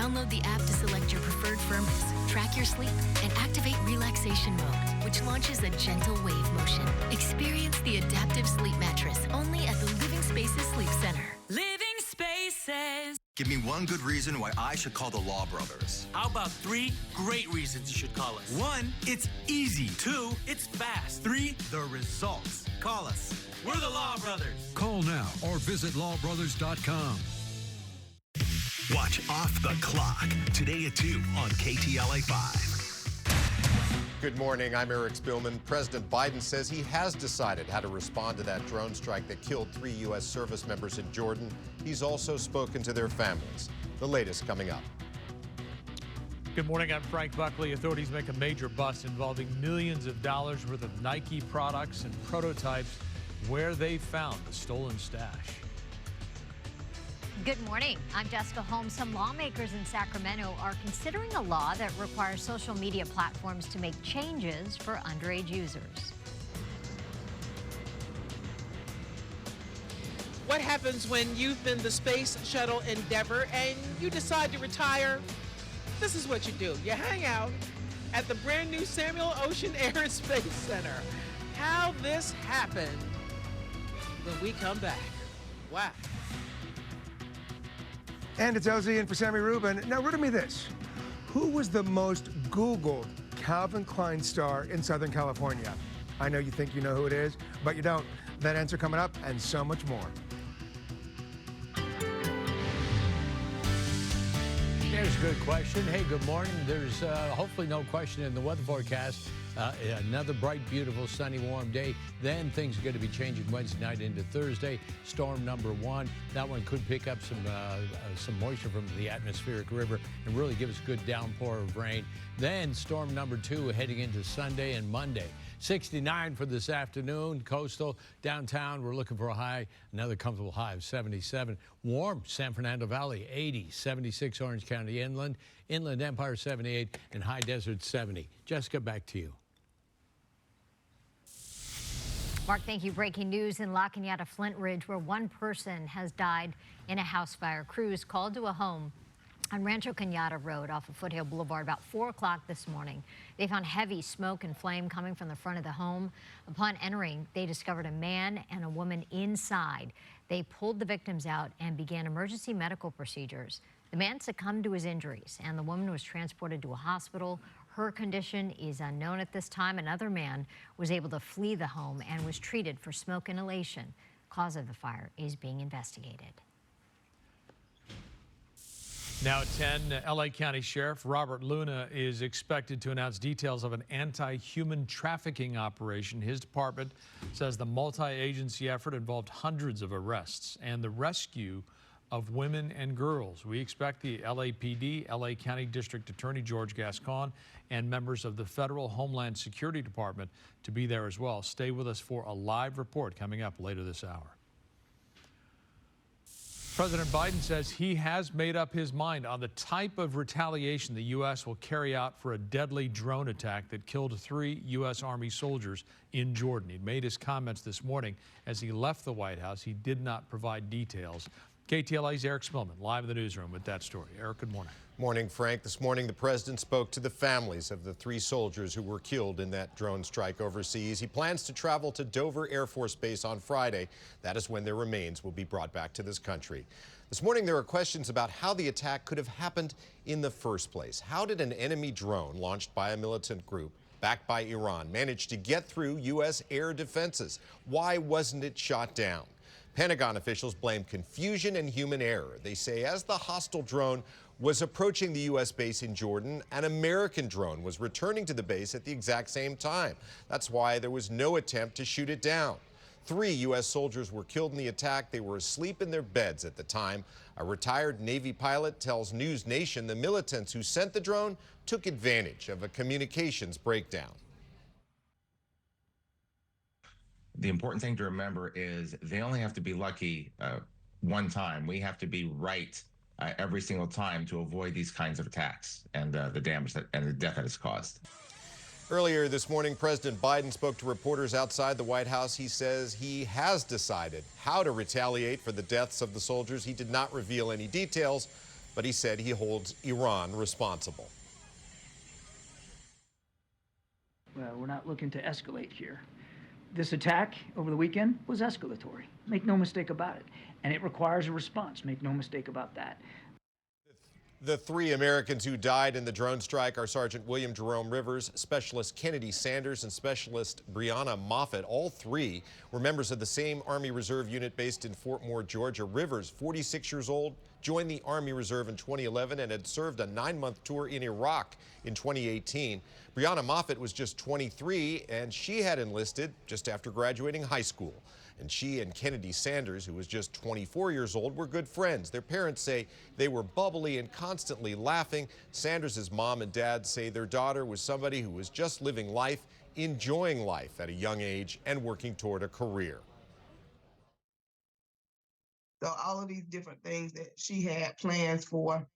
Download the app to select your preferred firmness, track your sleep, and activate relaxation mode, which launches a gentle wave motion. Experience the adaptive sleep mattress only at the Living Spaces Sleep Center. Living Spaces. Give me one good reason why I should call the Law Brothers. How about 3 great reasons you should call us? 1, it's easy. 2, it's fast. 3, the results. Call us. We're the Law Brothers. Call now or visit lawbrothers.com. Watch Off the Clock today at 2 on KTLA 5. Good morning. I'm Eric Spielman. President Biden says he has decided how to respond to that drone strike that killed 3 U.S. service members in Jordan. He's also spoken to their families. The latest coming up. Good morning. I'm Frank Buckley. Authorities make a major bust involving millions of dollars worth of Nike products and prototypes where they found the stolen stash. Good morning. I'm Jessica Holmes. Some lawmakers in Sacramento are considering a law that requires social media platforms to make changes for underage users. What happens when you've been the Space Shuttle Endeavour and you decide to retire? This is what you do. You hang out at the brand new Samuel Ocean Air and Space Center. How this happened when we come back. Wow. And it's LZ in for Sammy Rubin. Now, riddle me this. Who was the most Googled Calvin Klein star in Southern California? I know you think you know who it is, but you don't. That answer coming up and so much more. There's a good question. Hey, good morning. There's hopefully no question in the weather forecast. Another bright, beautiful, sunny, warm day. Then things are going to be changing Wednesday night into Thursday. Storm number 1. That one could pick up some moisture from the atmospheric river and really give us a good downpour of rain. Then storm number 2 heading into Sunday and Monday. 69 for this afternoon. Coastal, downtown, we're looking for a high, another comfortable high of 77. Warm, San Fernando Valley, 80. 76, Orange County Inland. Inland Empire, 78. And High Desert, 70. Jessica, back to you. Mark, thank you. Breaking news in La Cañada, Flint Ridge, where one person has died in a house fire. Crews called to a home on Rancho Cañada Road off of Foothill Boulevard about 4 o'clock this morning. They found heavy smoke and flame coming from the front of the home. Upon entering, they discovered a man and a woman inside. They pulled the victims out and began emergency medical procedures. The man succumbed to his injuries, and the woman was transported to a hospital. Her condition is unknown at this time. Another man was able to flee the home and was treated for smoke inhalation. Cause of the fire is being investigated. Now at 10, L.A. County Sheriff Robert Luna is expected to announce details of an anti-human trafficking operation. His department says the multi-agency effort involved hundreds of arrests and the rescue of women and girls. We expect the LAPD, L.A. County District Attorney George Gascon, and members of the Federal Homeland Security Department to be there as well. Stay with us for a live report coming up later this hour. President Biden says he has made up his mind on the type of retaliation the U.S. will carry out for a deadly drone attack that killed 3 U.S. Army soldiers in Jordan. He made his comments this morning as he left the White House. He did not provide details. KTLA's Eric Spillman live in the newsroom with that story. Eric, good morning. Morning, Frank. This morning, the president spoke to the families of the 3 soldiers who were killed in that drone strike overseas. He plans to travel to Dover Air Force Base on Friday. That is when their remains will be brought back to this country. This morning, there are questions about how the attack could have happened in the first place. How did an enemy drone launched by a militant group backed by Iran manage to get through U.S. air defenses? Why wasn't it shot down? Pentagon officials blame confusion and human error. They say as the hostile drone was approaching the U.S. base in Jordan, an American drone was returning to the base at the exact same time. That's why there was no attempt to shoot it down. 3 U.S. soldiers were killed in the attack. They were asleep in their beds at the time. A retired Navy pilot tells News Nation the militants who sent the drone took advantage of a communications breakdown. The important thing to remember is they only have to be lucky one time. We have to be right every single time to avoid these kinds of attacks and the damage and the death that it's caused. Earlier this morning, President Biden spoke to reporters outside the White House. He says he has decided how to retaliate for the deaths of the soldiers. He did not reveal any details, but he said he holds Iran responsible. Well, we're not looking to escalate here. This attack over the weekend was escalatory. Make no mistake about it. And it requires a response. Make no mistake about that. The 3 Americans who died in the drone strike are Sergeant William Jerome Rivers, Specialist Kennedy Sanders, and Specialist Brianna Moffett. All 3 were members of the same Army Reserve unit based in Fort Moore, Georgia. Rivers, 46 years old, joined the Army Reserve in 2011 and had served a 9-month tour in Iraq in 2018. Brianna Moffett was just 23, and she had enlisted just after graduating high school. And she and Kennedy Sanders, who was just 24 years old, were good friends. Their parents say they were bubbly and constantly laughing. Sanders' mom and dad say their daughter was somebody who was just living life, enjoying life at a young age, and working toward a career. So all of these different things that she had plans for,